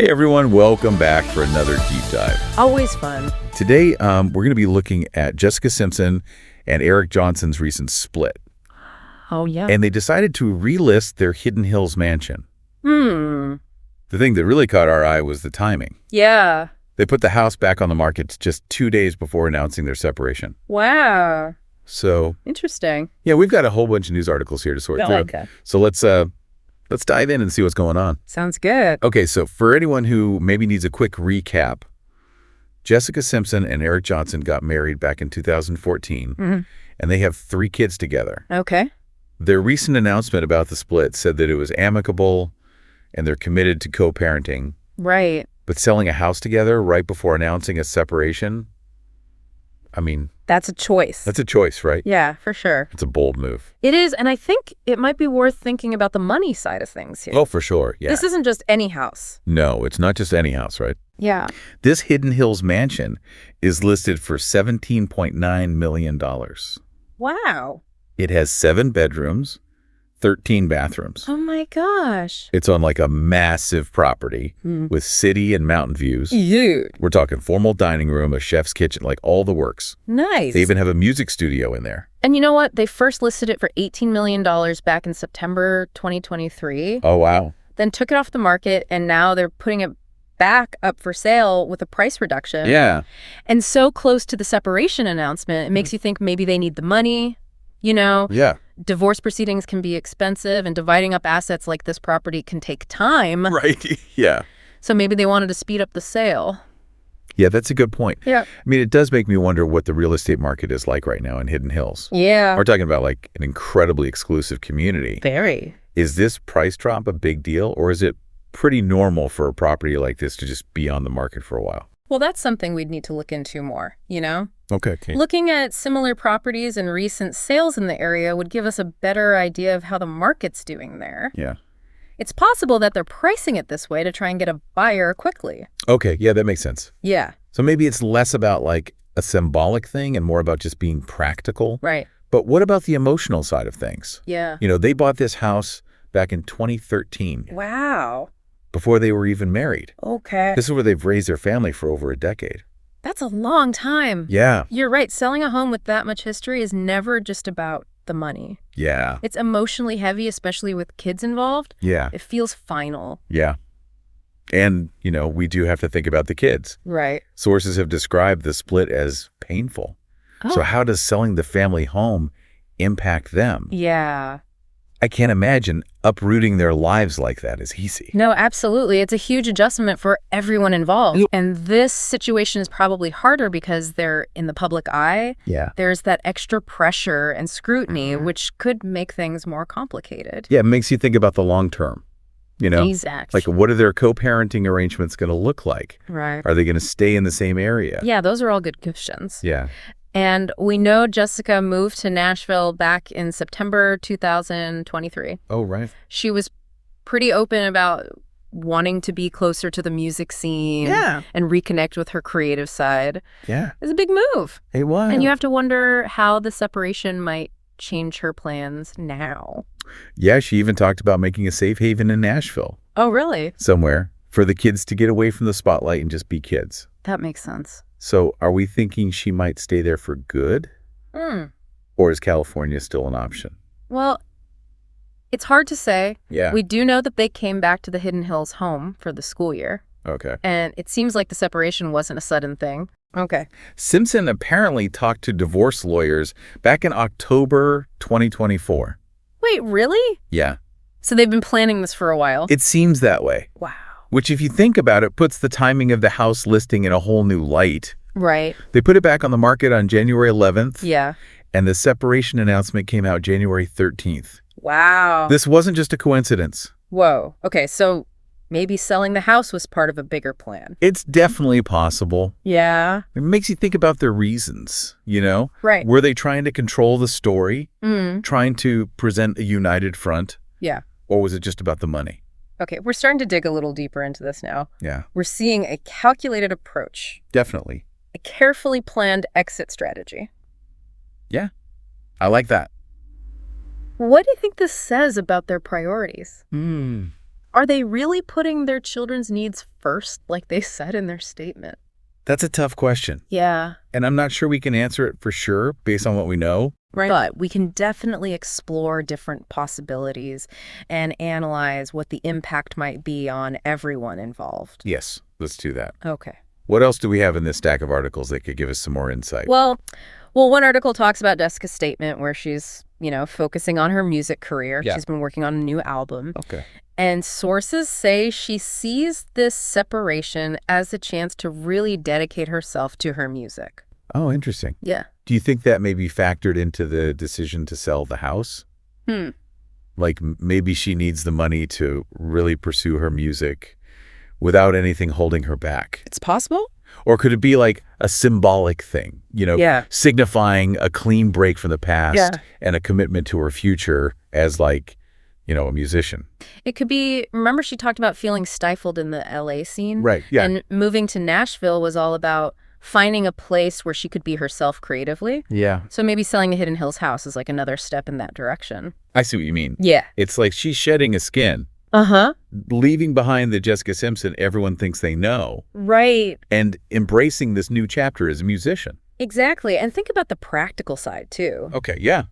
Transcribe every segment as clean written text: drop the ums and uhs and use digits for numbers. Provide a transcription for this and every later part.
Hey everyone, welcome back for another deep dive. Always fun. Today, we're going to be looking at Jessica Simpson and Eric Johnson's recent split. Oh, yeah. And they decided to relist their Hidden Hills mansion. The thing that really caught our eye was the timing. Yeah. They put the house back on the market just 2 days before announcing their separation. Wow. So, Interesting. yeah, we've got a whole bunch of news articles here to sort through. Okay. So let's dive in and see what's going on. Sounds good. Okay, so for anyone who maybe needs a quick recap, Jessica Simpson and Eric Johnson got married back in 2014, and they have 3 kids together. Okay. Their recent announcement about the split said that it was amicable and they're committed to co-parenting. Right. But selling a house together right before announcing a separation, I mean... That's a choice. That's a choice, right? Yeah, for sure. It's a bold move. It is, and I think it might be worth thinking about the money side of things here. Oh, for sure, yeah. This isn't just any house. No, it's not just any house, right? Yeah. This Hidden Hills mansion is listed for $17.9 million. Wow. It has 7 bedrooms, 13 bathrooms. Oh my gosh. It's on like a massive property with city and mountain views. Huge. We're talking formal dining room, a chef's kitchen, like all the works. Nice. They even have a music studio in there. And you know what? They first listed it for $18 million back in September 2023. Oh, wow. Then took it off the market, and now they're putting it back up for sale with a price reduction. Yeah. And so close to the separation announcement, it makes you think maybe they need the money, you know? Yeah. Divorce proceedings can be expensive, and dividing up assets like this property can take time. Right. Yeah. So maybe they wanted to speed up the sale. Yeah, that's a good point. Yeah. I mean, it does make me wonder what the real estate market is like right now in Hidden Hills. Yeah. We're talking about like an incredibly exclusive community. Very. Is this price drop a big deal, or is it pretty normal for a property like this to just be on the market for a while? Well, that's something we'd need to look into more, you know? Okay. Looking at similar properties and recent sales in the area would give us a better idea of how the market's doing there. Yeah. It's possible that they're pricing it this way to try and get a buyer quickly. Okay. Yeah, that makes sense. Yeah. So maybe it's less about like a symbolic thing and more about just being practical. Right. But what about the emotional side of things? Yeah. You know, they bought this house back in 2013 Wow. before they were even married. Okay. This is where they've raised their family for over a decade. That's a long time. Yeah. You're right. Selling a home with that much history is never just about the money. Yeah. It's emotionally heavy, especially with kids involved. Yeah. It feels final. Yeah. And, you know, we do have to think about the kids. Right. Sources have described the split as painful. Oh. So how does selling the family home impact them? Yeah. I can't imagine uprooting their lives like that is easy. No, absolutely. It's a huge adjustment for everyone involved. And this situation is probably harder because they're in the public eye. Yeah. There's that extra pressure and scrutiny, which could make things more complicated. Yeah, it makes you think about the long term, you know? Exactly. Like, what are their co-parenting arrangements going to look like? Right. Are they going to stay in the same area? Yeah, those are all good questions. Yeah. And we know Jessica moved to Nashville back in September 2023. Oh, right. She was pretty open about wanting to be closer to the music scene and reconnect with her creative side. Yeah. It's a big move. Hey, what? And you have to wonder how the separation might change her plans now. Yeah, she even talked about making a safe haven in Nashville. Oh, really? Somewhere for the kids to get away from the spotlight and just be kids. That makes sense. So are we thinking she might stay there for good? Or is California still an option? Well, it's hard to say. Yeah. We do know that they came back to the Hidden Hills home for the school year. Okay. And it seems like the separation wasn't a sudden thing. Okay. Simpson apparently talked to divorce lawyers back in October 2024. Wait, really? Yeah. So they've been planning this for a while? It seems that way. Wow. Which, if you think about it, puts the timing of the house listing in a whole new light. Right. They put it back on the market on January 11th. Yeah. And the separation announcement came out January 13th. Wow. This wasn't just a coincidence. Whoa. Okay, so maybe selling the house was part of a bigger plan. It's definitely possible. Yeah. It makes you think about their reasons, you know? Right. Were they trying to control the story? Trying to present a united front? Yeah. Or was it just about the money? Okay, we're starting to dig a little deeper into this now. Yeah. We're seeing a calculated approach, Definitely. a carefully planned exit strategy. Yeah. I like that. What do you think this says about their priorities? are they really putting their children's needs first, like they said in their statement? That's a tough question. Yeah. And I'm not sure we can answer it for sure based on what we know. Right. But we can definitely explore different possibilities and analyze what the impact might be on everyone involved. Yes, let's do that. Okay. What else do we have in this stack of articles that could give us some more insight? Well, one article talks about Jessica's statement where she's, focusing on her music career. Yeah. She's been working on a new album. Okay. And sources say she sees this separation as a chance to really dedicate herself to her music. Oh, interesting. Yeah. Do you think that may be factored into the decision to sell the house? Like maybe she needs the money to really pursue her music without anything holding her back. It's possible. Or could it be like a symbolic thing, signifying a clean break from the past and a commitment to her future as like, a musician? It could be, remember she talked about feeling stifled in the LA scene? Right, yeah. And moving to Nashville was all about finding a place where she could be herself creatively. Yeah. So maybe selling the Hidden Hills house is like another step in that direction. I see what you mean. Yeah. It's like she's shedding a skin. Leaving behind the Jessica Simpson everyone thinks they know. Right. And embracing this new chapter as a musician. Exactly. And think about the practical side, too. Okay, yeah.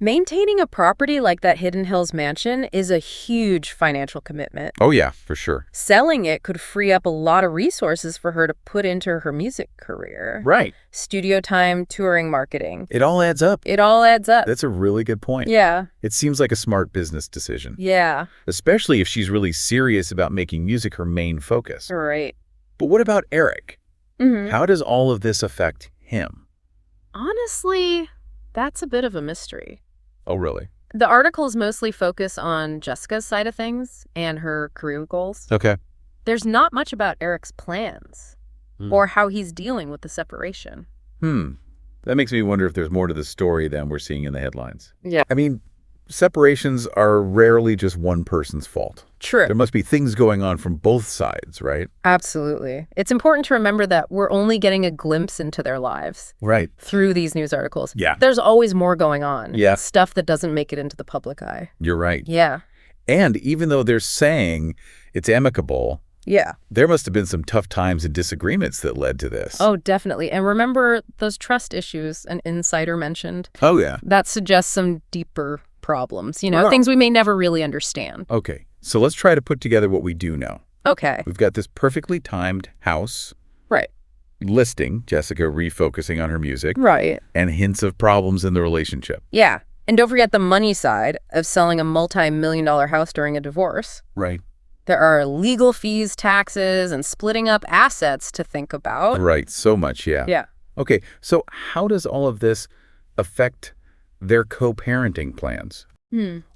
Maintaining a property like that Hidden Hills mansion is a huge financial commitment. Oh, yeah, for sure. Selling it could free up a lot of resources for her to put into her music career. Right. Studio time, touring, marketing. It all adds up. It all adds up. That's a really good point. Yeah. It seems like a smart business decision. Yeah. Especially if she's really serious about making music her main focus. Right. But what about Eric? How does all of this affect him? Honestly, that's a bit of a mystery. Oh, really? The articles mostly focus on Jessica's side of things and her career goals. Okay. There's not much about Eric's plans or how he's dealing with the separation. That makes me wonder if there's more to the story than we're seeing in the headlines. Yeah. I mean, separations are rarely just one person's fault. True. There must be things going on from both sides, right? Absolutely. It's important to remember that we're only getting a glimpse into their lives. Right. Through these news articles. Yeah. There's always more going on. Yeah. Stuff that doesn't make it into the public eye. You're right. Yeah. And even though they're saying it's amicable, there must have been some tough times and disagreements that led to this. Oh, definitely. And remember those trust issues an insider mentioned? Oh, yeah. That suggests some deeper problems, things we may never really understand. Okay. So let's try to put together what we do know. Okay. We've got this perfectly timed house. Right. Listing Jessica refocusing on her music. Right. And hints of problems in the relationship. Yeah. And don't forget the money side of selling a multi-million-dollar house during a divorce. Right. There are legal fees, taxes, and splitting up assets to think about. Right. So much, yeah. Yeah. Okay. So how does all of this affect their co-parenting plans?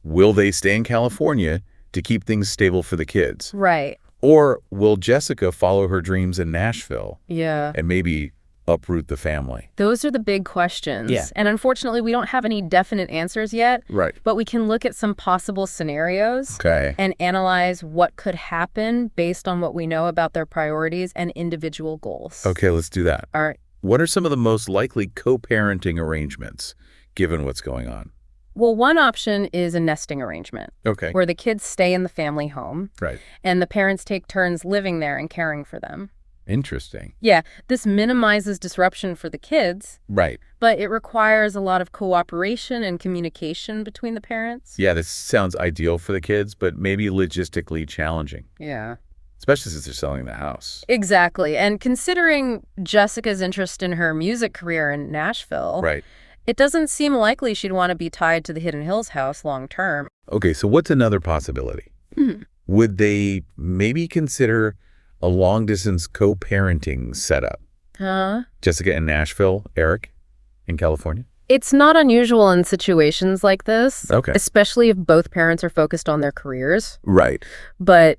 Will they stay in California to keep things stable for the kids? Right. Or will Jessica follow her dreams in Nashville? Yeah. And maybe uproot the family? Those are the big questions. Yeah. And unfortunately, we don't have any definite answers yet. Right. But we can look at some possible scenarios. Okay. And analyze what could happen based on what we know about their priorities and individual goals. Okay, let's do that. All right. What are some of the most likely co-parenting arrangements, given what's going on? Well, one option is a nesting arrangement. Okay. Where the kids stay in the family home. Right. And the parents take turns living there and caring for them. Interesting. Yeah, this minimizes disruption for the kids. Right. But it requires a lot of cooperation and communication between the parents. Yeah, this sounds ideal for the kids, but maybe logistically challenging. Yeah. Especially since they're selling the house. Exactly. And considering Jessica's interest in her music career in Nashville, right, it doesn't seem likely she'd want to be tied to the Hidden Hills house long term. Okay, so what's another possibility? Would they maybe consider a long-distance co-parenting setup? Jessica in Nashville, Eric in California? It's not unusual in situations like this, especially if both parents are focused on their careers. Right. But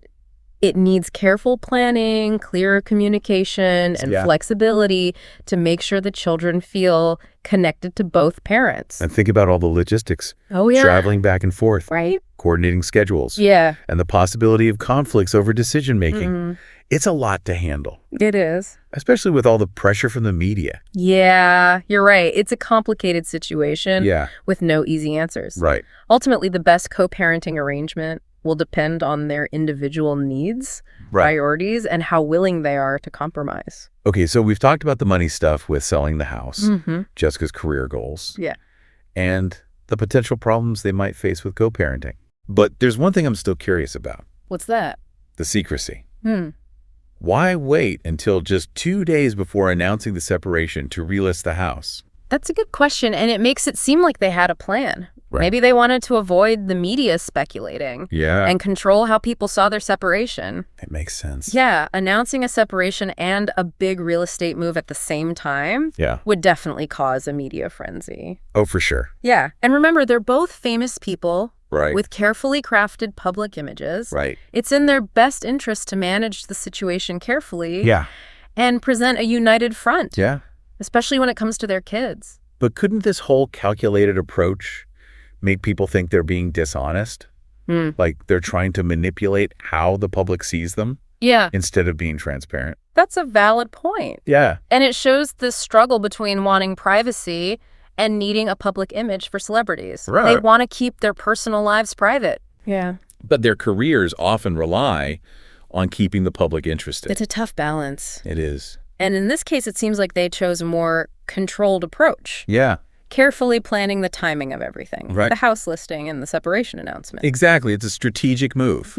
it needs careful planning, clear communication, and flexibility to make sure the children feel connected to both parents. And think about all the logistics. Oh, yeah. Traveling back and forth. Right. Coordinating schedules. Yeah. And the possibility of conflicts over decision-making. It's a lot to handle. It is. Especially with all the pressure from the media. Yeah, you're right. It's a complicated situation with no easy answers. Right. Ultimately, the best co-parenting arrangement will depend on their individual needs, priorities, and how willing they are to compromise. Okay, so we've talked about the money stuff with selling the house, Jessica's career goals, and the potential problems they might face with co-parenting. But there's one thing I'm still curious about. What's that? The secrecy. Why wait until just 2 days before announcing the separation to relist the house? That's a good question, and it makes it seem like they had a plan. Maybe they wanted to avoid the media speculating and control how people saw their separation. It makes sense. Yeah, announcing a separation and a big real estate move at the same time would definitely cause a media frenzy. Oh, for sure. Yeah, and remember, they're both famous people with carefully crafted public images. It's in their best interest to manage the situation carefully and present a united front, especially when it comes to their kids. But couldn't this whole calculated approach make people think they're being dishonest? Like they're trying to manipulate how the public sees them? Instead of being transparent? That's a valid point. And it shows the struggle between wanting privacy and needing a public image for celebrities. They want to keep their personal lives private. But their careers often rely on keeping the public interested. It's a tough balance. It is. And in this case, it seems like they chose a more controlled approach. Carefully planning the timing of everything. The house listing and the separation announcement. Exactly. It's a strategic move.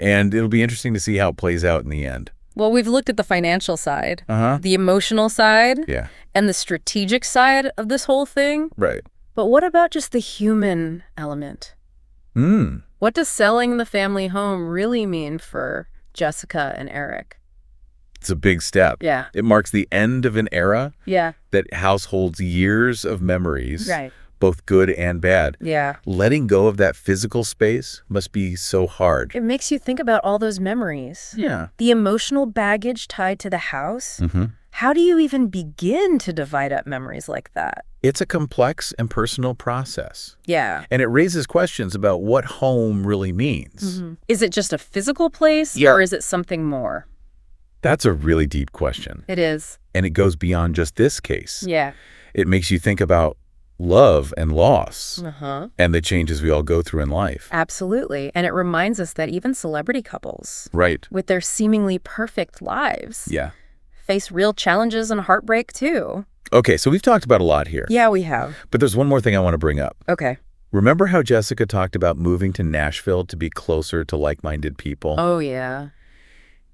And it'll be interesting to see how it plays out in the end. Well, we've looked at the financial side, the emotional side, and the strategic side of this whole thing. But what about just the human element? What does selling the family home really mean for Jessica and Eric? It's a big step. It marks the end of an era that house holds years of memories, both good and bad. Letting go of that physical space must be so hard. It makes you think about all those memories. The emotional baggage tied to the house. How do you even begin to divide up memories like that? It's a complex and personal process. And it raises questions about what home really means. Is it just a physical place or is it something more? That's a really deep question. It is. And it goes beyond just this case. It makes you think about love and loss and the changes we all go through in life. Absolutely. And it reminds us that even celebrity couples, with their seemingly perfect lives, face real challenges and heartbreak too. Okay, so we've talked about a lot here. We have. But there's one more thing I want to bring up. Okay. Remember how Jessica talked about moving to Nashville to be closer to like-minded people? Oh, yeah.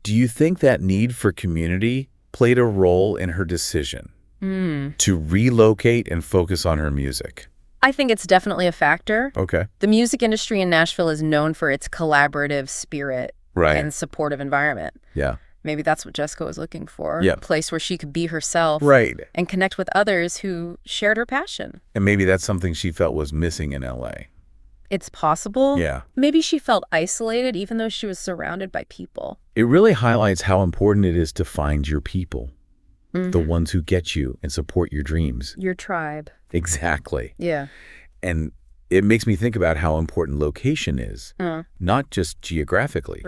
Do you think that need for community played a role in her decision to relocate and focus on her music? I think it's definitely a factor. Okay. The music industry in Nashville is known for its collaborative spirit and supportive environment. Maybe that's what Jessica was looking for. A place where she could be herself and connect with others who shared her passion. And maybe that's something she felt was missing in L.A. It's possible. Maybe she felt isolated even though she was surrounded by people. It really highlights how important it is to find your people, the ones who get you and support your dreams. Your tribe. Exactly. And it makes me think about how important location is, not just geographically,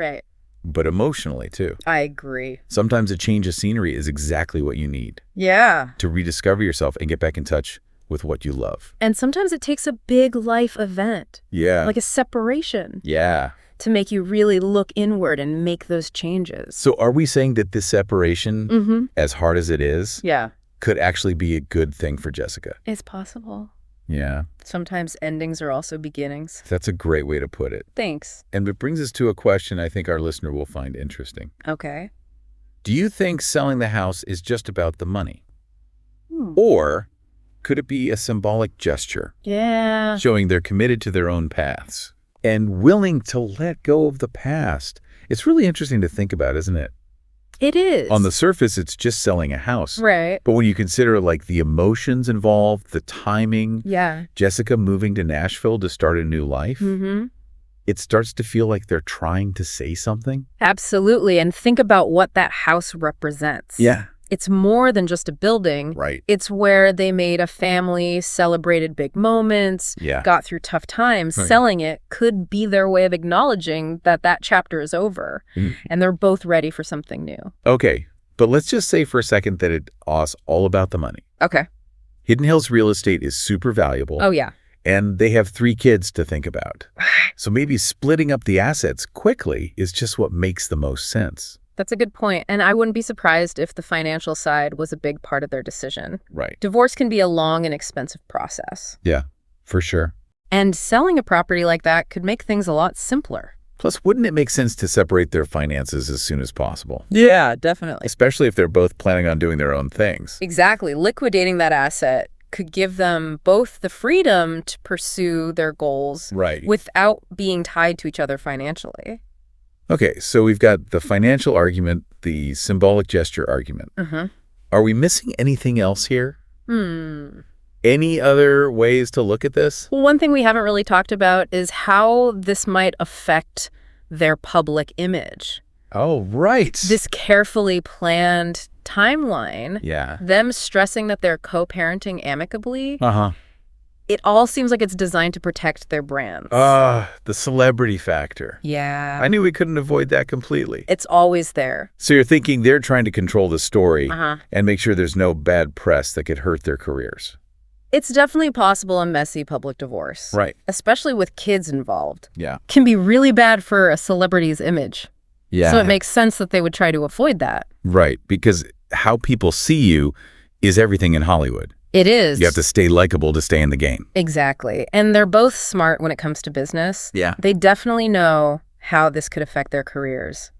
but emotionally too. I agree. Sometimes a change of scenery is exactly what you need. To rediscover yourself and get back in touch with what you love. And sometimes it takes a big life event. Like a separation. To make you really look inward and make those changes. So are we saying that this separation, as hard as it is, could actually be a good thing for Jessica? It's possible. Sometimes endings are also beginnings. That's a great way to put it. Thanks. And it brings us to a question I think our listener will find interesting. Okay. Do you think selling the house is just about the money? Or could it be a symbolic gesture? Showing they're committed to their own paths and willing to let go of the past. It's really interesting to think about, isn't it? It is. On the surface, it's just selling a house. Right. But when you consider like the emotions involved, the timing, Jessica moving to Nashville to start a new life, it starts to feel like they're trying to say something. Absolutely. And think about what that house represents. It's more than just a building. It's where they made a family, celebrated big moments, got through tough times. Selling it could be their way of acknowledging that that chapter is over and they're both ready for something new. Okay, but let's just say for a second that it's all about the money. Okay. Hidden Hills real estate is super valuable. Oh, yeah. And they have 3 kids to think about. So maybe splitting up the assets quickly is just what makes the most sense. That's a good point. And I wouldn't be surprised if the financial side was a big part of their decision. Right. Divorce can be a long and expensive process. Yeah, for sure. And selling a property like that could make things a lot simpler. Plus, wouldn't it make sense to separate their finances as soon as possible? Yeah, definitely. Especially if they're both planning on doing their own things. Exactly. Liquidating that asset could give them both the freedom to pursue their goals without being tied to each other financially. Okay, so we've got the financial argument, the symbolic gesture argument. Are we missing anything else here? Any other ways to look at this? Well, one thing we haven't really talked about is how this might affect their public image. Oh, right. This carefully planned timeline, them stressing that they're co-parenting amicably, it all seems like it's designed to protect their brands. The celebrity factor. Yeah. I knew we couldn't avoid that completely. It's always there. So you're thinking they're trying to control the story and make sure there's no bad press that could hurt their careers. It's definitely possible a messy public divorce. Right. Especially with kids involved. Yeah. Can be really bad for a celebrity's image. Yeah. So it makes sense that they would try to avoid that. Right, because how people see you is everything in Hollywood. It is. You have to stay likable to stay in the game. Exactly. And they're both smart when it comes to business. Yeah. They definitely know how this could affect their careers.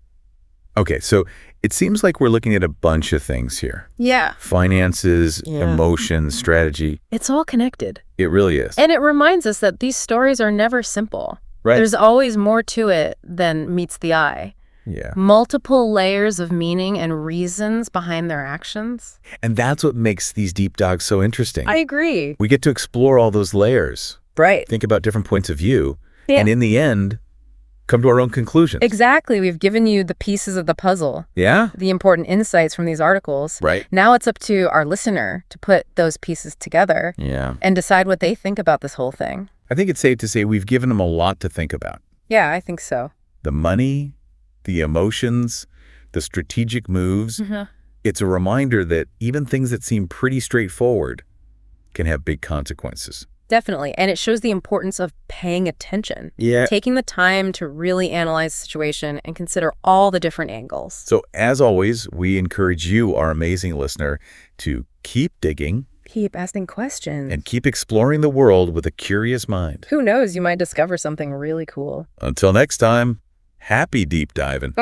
Okay, so it seems like we're looking at a bunch of things here. Yeah. Finances, emotions, strategy. It's all connected. It really is. And it reminds us that these stories are never simple. Right. There's always more to it than meets the eye. Yeah. Multiple layers of meaning and reasons behind their actions. And that's what makes these deep dives so interesting. I agree. We get to explore all those layers. Right. Think about different points of view. Yeah. And in the end, come to our own conclusions. Exactly. We've given you the pieces of the puzzle. Yeah. The important insights from these articles. Right. Now it's up to our listener to put those pieces together. Yeah. And decide what they think about this whole thing. I think it's safe to say we've given them a lot to think about. Yeah, I think so. The money, the emotions, the strategic moves. It's a reminder that even things that seem pretty straightforward can have big consequences. Definitely. And it shows the importance of paying attention. Yeah. Taking the time to really analyze the situation and consider all the different angles. So as always, we encourage you, our amazing listener, to keep digging. Keep asking questions. And keep exploring the world with a curious mind. Who knows, you might discover something really cool. Until next time, happy deep diving.